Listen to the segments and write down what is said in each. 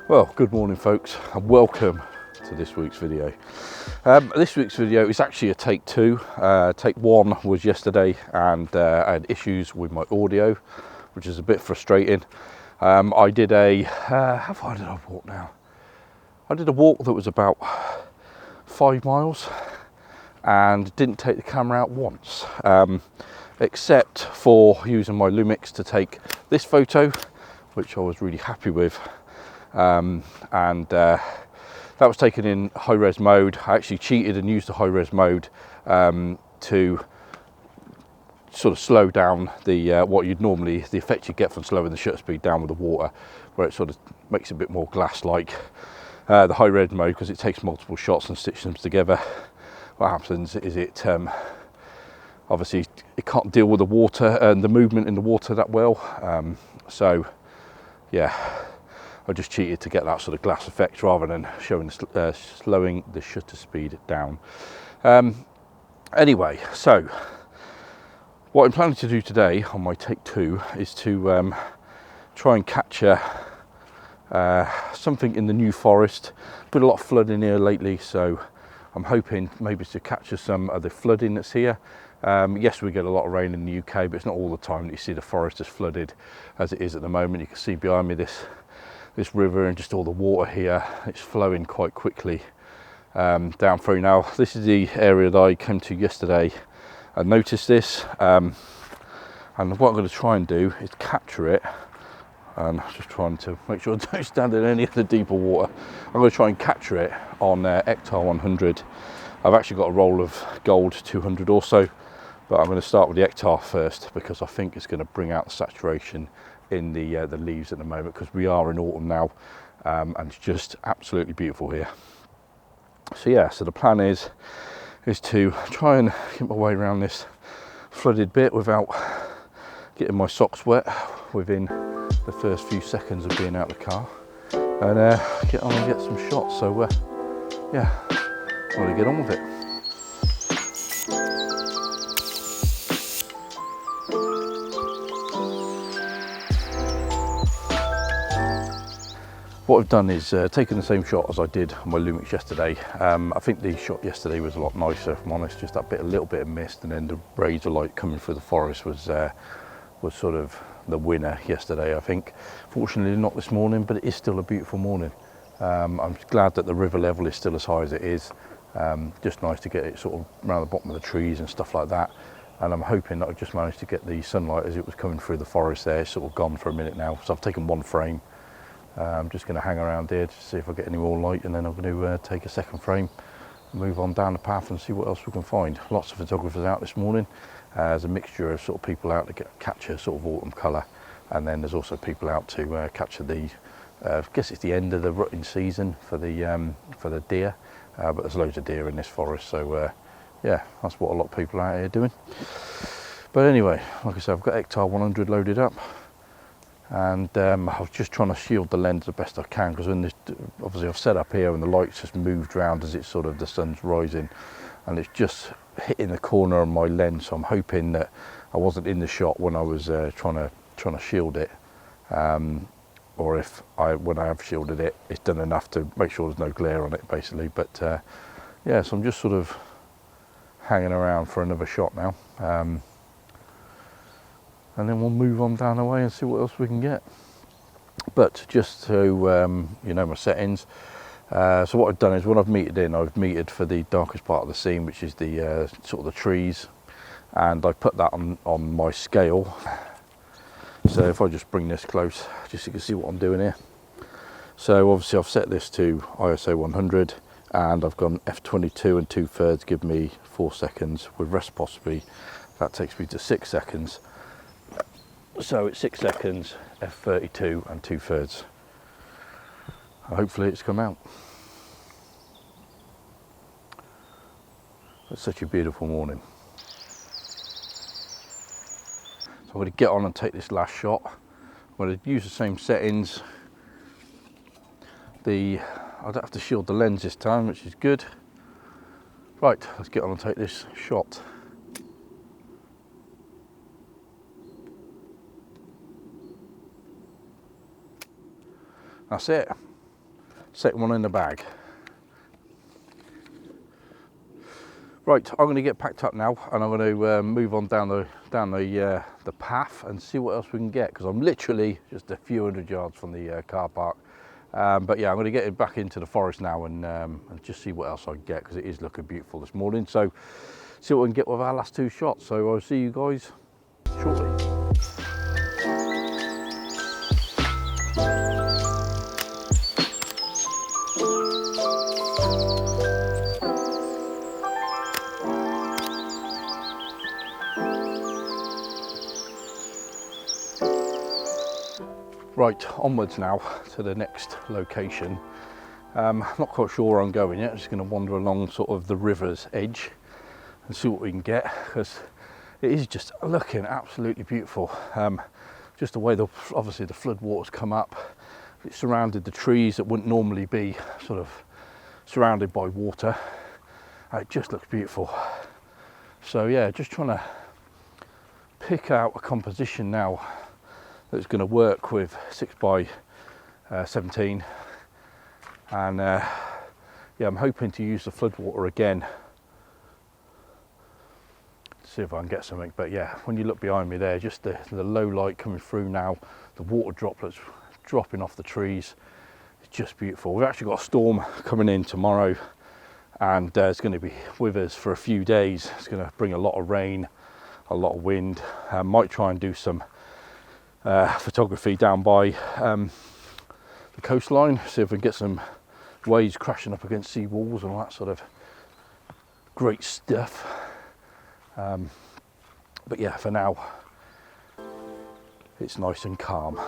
Well, good morning folks, and welcome to this week's video. This week's video is actually a take two. Take one was yesterday, and I had issues with my audio, which is a bit frustrating. I did a, how far did I walk now? I did a walk that was about 5 miles and didn't take the camera out once, except for using my Lumix to take this photo, which I was really happy with. That was taken in high-res mode. I actually cheated and used the high-res mode to sort of slow down the the effect you get from slowing the shutter speed down with the water, where it sort of makes it a bit more glass-like. The high-res mode, because it takes multiple shots and stitches them together. What happens is it obviously it can't deal with the water and the movement in the water that well. So yeah, I just cheated to get that sort of glass effect rather than slowing the shutter speed down. Anyway, so what I'm planning to do today on my take two is to try and capture something in the New Forest. Been a lot of flooding here lately, so I'm hoping maybe to capture some of the flooding that's here. Yes, we get a lot of rain in the UK, but it's not all the time that you see the forest as flooded as it is at the moment. You can see behind me this river and just all the water here. It's flowing quite quickly down through. Now, this is the area that I came to yesterday and noticed this. And what I'm going to try and do is capture it. And I'm just trying to make sure I don't stand in any of the deeper water. I'm going to try and capture it on Ektar 100. I've actually got a roll of gold 200 also, but I'm going to start with the Ektar first because I think it's going to bring out the saturation in the leaves at the moment, because we are in autumn now, and it's just absolutely beautiful here. So yeah, so the plan is to try and get my way around this flooded bit without getting my socks wet within the first few seconds of being out of the car, and get on and get some shots. So yeah, I'm going to get on with it. What I've done is taken the same shot as I did on my Lumix yesterday. I think the shot yesterday was a lot nicer, if I'm honest. Just a little bit of mist, and then the rays of light coming through the forest was sort of the winner yesterday, I think. Fortunately not this morning, but it is still a beautiful morning. I'm glad that the river level is still as high as it is. Just nice to get it sort of around the bottom of the trees and stuff like that. And I'm hoping that I've just managed to get the sunlight as it was coming through the forest there. It's sort of gone for a minute now, so I've taken one frame. I'm just going to hang around here to see if I get any more light, and then I'm going to take a second frame and move on down the path and see what else we can find. Lots of photographers out this morning. There's a mixture of sort of people out to capture sort of autumn colour, and then there's also people out to capture the I guess it's the end of the rutting season for the deer, but there's loads of deer in this forest, so yeah, that's what a lot of people are out here doing. But anyway, like I said, I've got Ektar 100 loaded up, and I was just trying to shield the lens the best I can, because when this, obviously I've set up here and the light's just moved around as it's sort of the sun's rising, and it's just hitting the corner of my lens, so I'm hoping that I wasn't in the shot when I was trying to shield it, or when I have shielded it, it's done enough to make sure there's no glare on it basically. But yeah, so I'm just sort of hanging around for another shot now, and then we'll move on down the way and see what else we can get. But just to you know my settings, so what I've done is when I've metered in, I've metered for the darkest part of the scene, which is the sort of the trees, and I put that on my scale. So if I just bring this close, just so you can see what I'm doing here. So obviously I've set this to ISO 100, and I've gone f22 and 2/3, give me 4 seconds. With reciprocity, that takes me to 6 seconds. So it's 6 seconds, f32 and 2/3. Hopefully it's come out. It's such a beautiful morning. So I'm going to get on and take this last shot. I'm going to use the same settings. I don't have to shield the lens this time, which is good. Right, let's get on and take this shot. That's it. Second one in the bag. Right, I'm going to get packed up now, and I'm going to move on down the path and see what else we can get, because I'm literally just a few hundred yards from the car park. But yeah, I'm going to get back into the forest now and just see what else I can get, because it is looking beautiful this morning. So see what we can get with our last 2 shots. So I'll see you guys shortly. Right, onwards now to the next location. Not quite sure where I'm going yet. I'm just going to wander along sort of the river's edge and see what we can get, because it is just looking absolutely beautiful. Just the way obviously the flood waters come up, it surrounded the trees that wouldn't normally be sort of surrounded by water. It just looks beautiful. So yeah, just trying to pick out a composition now that's going to work with 6x17, and yeah, I'm hoping to use the floodwater again, see if I can get something. But yeah, when you look behind me there, just the low light coming through now, the water droplets dropping off the trees, it's just beautiful. We've actually got a storm coming in tomorrow, and it's going to be with us for a few days. It's going to bring a lot of rain, a lot of wind. Might try and do some photography down by the coastline, see if we can get some waves crashing up against sea walls and all that sort of great stuff. But yeah, for now it's nice and calm.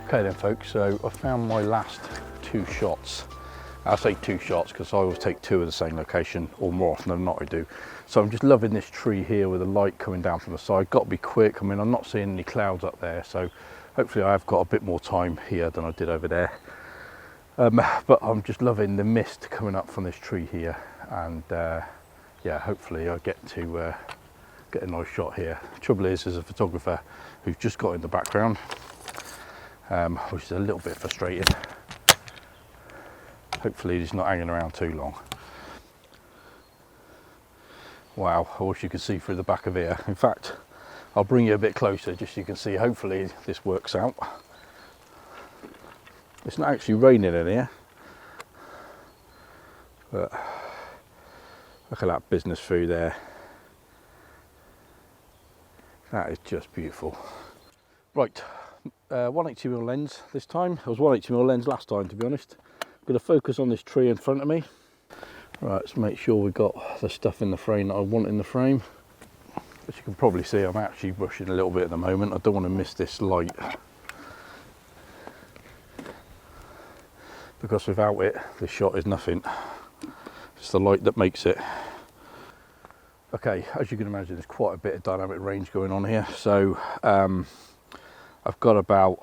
Okay then folks, so I found my last 2 shots. I say 2 shots because I always take 2 of the same location, or more often than not I do. So I'm just loving this tree here with the light coming down from the side. Got to be quick. I mean, I'm not seeing any clouds up there, so hopefully I have got a bit more time here than I did over there. But I'm just loving the mist coming up from this tree here, and yeah, hopefully I get to get a nice shot here. Trouble is, as a photographer who's just got in the background, which is a little bit frustrating. Hopefully he's not hanging around too long. Wow, I wish you could see through the back of here. In fact, I'll bring you a bit closer just so you can see. Hopefully this works out. It's not actually raining in here, but look at that business through there. That is just beautiful. Right. 180mm lens this time. It was 180mm lens last time, to be honest. I'm going to focus on this tree in front of me. Right, let's make sure we've got the stuff in the frame that I want in the frame. As you can probably see, I'm actually rushing a little bit at the moment. I don't want to miss this light, because without it, this shot is nothing. It's the light that makes it. Okay, as you can imagine, there's quite a bit of dynamic range going on here. So I've got about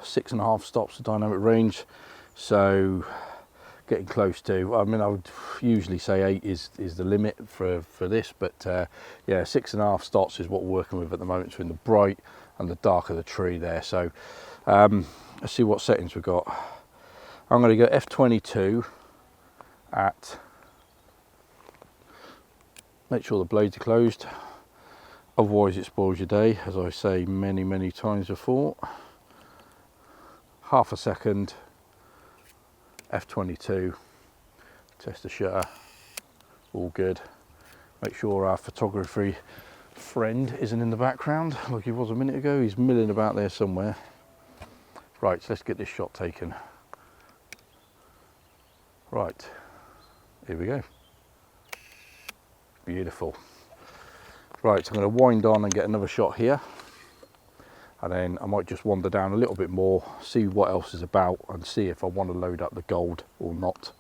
6.5 stops of dynamic range, so getting close to, I mean, I would usually say 8 is the limit for this, but yeah, 6.5 stops is what we're working with at the moment between the bright and the dark of the tree there. So let's see what settings we've got. I'm going to go f22 at, make sure the blades are closed, otherwise it spoils your day, as I say many times before. Half a second, f22, test the shutter, all good. Make sure our photography friend isn't in the background like he was a minute ago. He's milling about there somewhere. Right, so let's get this shot taken. Right, here we go. Beautiful. Right, so I'm going to wind on and get another shot here, and then I might just wander down a little bit more, see what else is about, and see if I want to load up the gold or not.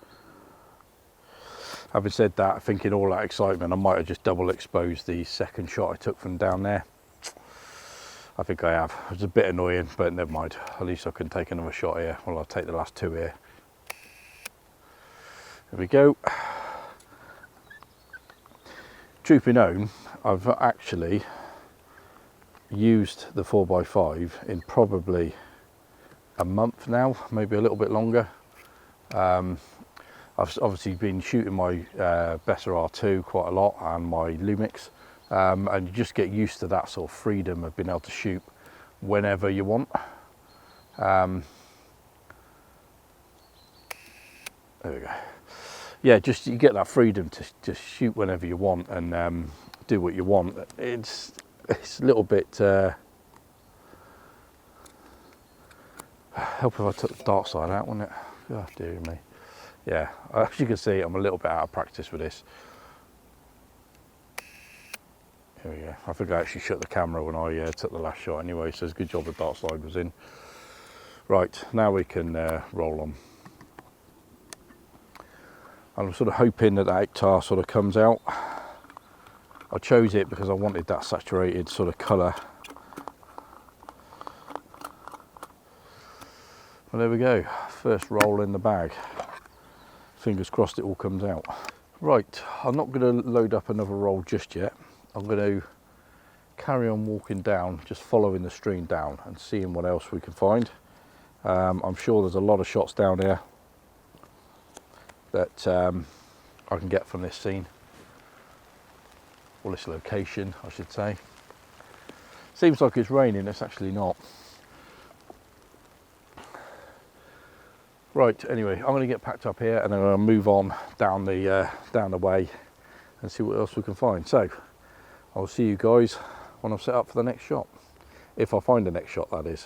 Having said that, thinking all that excitement, I might have just double exposed the second shot I took from down there. I think I have. It's a bit annoying, but never mind. At least I can take another shot here. Well, I'll take the last two here. There we go. Truth be known, I've actually used the 4x5 in probably a month now, maybe a little bit longer. I've obviously been shooting my Bessa R2 quite a lot and my Lumix, and you just get used to that sort of freedom of being able to shoot whenever you want. There we go. Yeah, just you get that freedom to just shoot whenever you want and do what you want. It's a little bit help if I took the dark side out, wouldn't it? Oh dear me. Yeah, as you can see, I'm a little bit out of practice with this. Here we go. I think I actually shut the camera when I took the last shot anyway, so it's a good job the dark side was in. Right, now we can roll on. I'm sort of hoping that the Ektar sort of comes out. I chose it because I wanted that saturated sort of colour. Well, there we go, first roll in the bag. Fingers crossed it all comes out. Right, I'm not going to load up another roll just yet. I'm going to carry on walking down, just following the stream down and seeing what else we can find. I'm sure there's a lot of shots down here that I can get from this scene, or this location I should say. Seems like it's raining, it's actually not. Right, anyway, I'm going to get packed up here and then I'm going to move on down the way and see what else we can find. So I'll see you guys when I'm set up for the next shot, if I find the next shot, that is.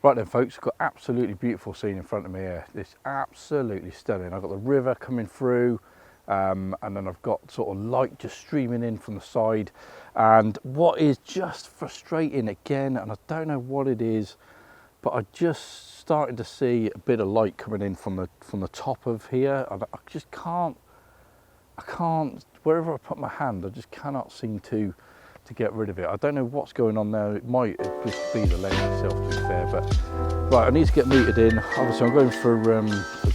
Right then folks, I've got absolutely beautiful scene in front of me here. It's absolutely stunning. I've got the river coming through, and then I've got sort of light just streaming in from the side. And what is just frustrating again, and I don't know what it is, but I'm just starting to see a bit of light coming in from the top of here. I just can't, wherever I put my hand, I just cannot seem to get rid of it. I don't know what's going on there. It might just be the lens itself, to be fair, but right, I need to get metered in. Obviously I'm going for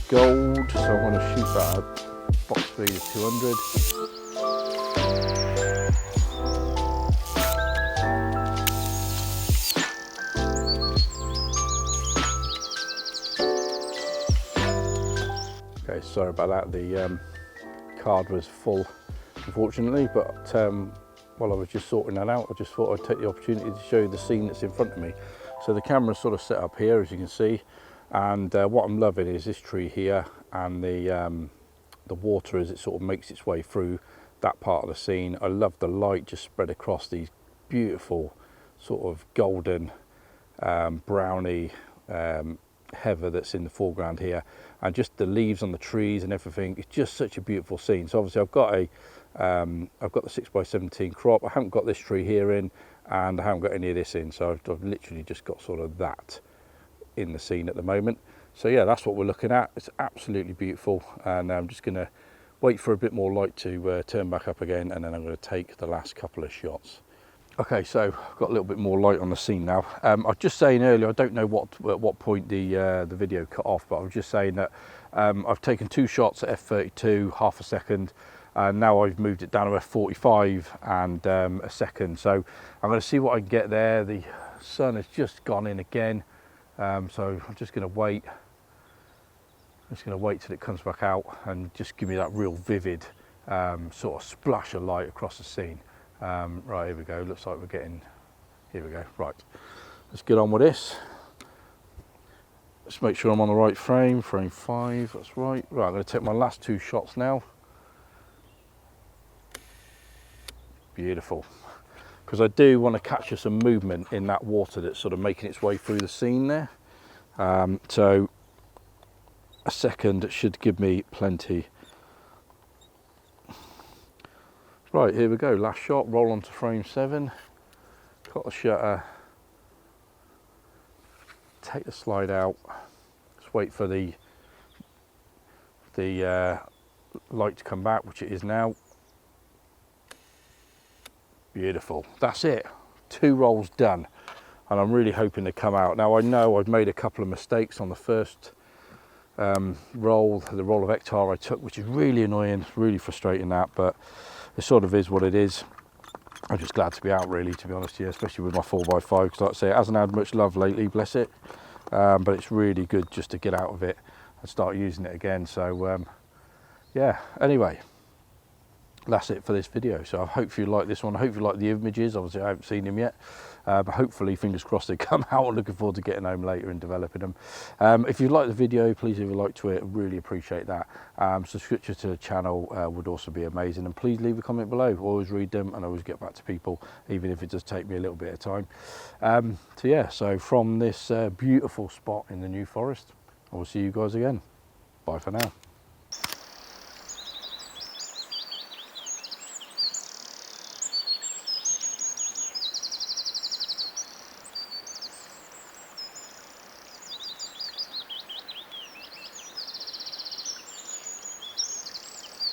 gold, so I'm going to shoot that at box speed of 200. Okay, sorry about that, the card was full unfortunately, but while I was just sorting that out, I just thought I'd take the opportunity to show you the scene that's in front of me. So the camera's sort of set up here, as you can see, and what I'm loving is this tree here and the water as it sort of makes its way through that part of the scene. I love the light just spread across these beautiful sort of golden browny heather that's in the foreground here, and just the leaves on the trees and everything. It's just such a beautiful scene. So obviously I've got the 6x17 crop. I haven't got this tree here in, and I haven't got any of this in, so I've literally just got sort of that in the scene at the moment. So yeah, that's what we're looking at. It's absolutely beautiful, and I'm just going to wait for a bit more light to turn back up again, and then I'm going to take the last couple of shots. Okay, so I've got a little bit more light on the scene now. I was just saying earlier, I don't know at what point the video cut off, but I was just saying that I've taken 2 shots at f32, half a second, and now I've moved it down to f45 and a second. So I'm going to see what I can get there. The sun has just gone in again, so I'm just going to wait. I'm just going to wait till it comes back out and just give me that real vivid sort of splash of light across the scene. Right, here we go. Looks like we're getting, here we go. Right, let's get on with this. Let's make sure I'm on the right frame 5, that's right. Right, I'm going to take my last 2 shots now. Beautiful, because I do want to capture some movement in that water that's sort of making its way through the scene there. So a second should give me plenty. Right, here we go, last shot, roll on to frame 7, got the shutter take the slide out, just wait for the light to come back, which it is now. Beautiful, that's it, 2 rolls done, and I'm really hoping to come out. Now I know I've made a couple of mistakes on the first roll, the roll of Ektar I took, which is really annoying, really frustrating that, but it sort of is what it is. I'm just glad to be out, really, to be honest with you, especially with my 4x5, because like I say, it hasn't had much love lately, bless it, but it's really good just to get out of it and start using it again. So yeah, anyway, that's it for this video. So I hope you like this one. I hope you like the images. Obviously I haven't seen them yet, but hopefully, fingers crossed, they come out. I'm looking forward to getting home later and developing them. If you like the video, please leave a like to it. I really appreciate that. Subscription to the channel would also be amazing, and please leave a comment below. I always read them and I always get back to people, even if it does take me a little bit of time. So yeah, so from this beautiful spot in the New Forest, I will see you guys again. Bye for now.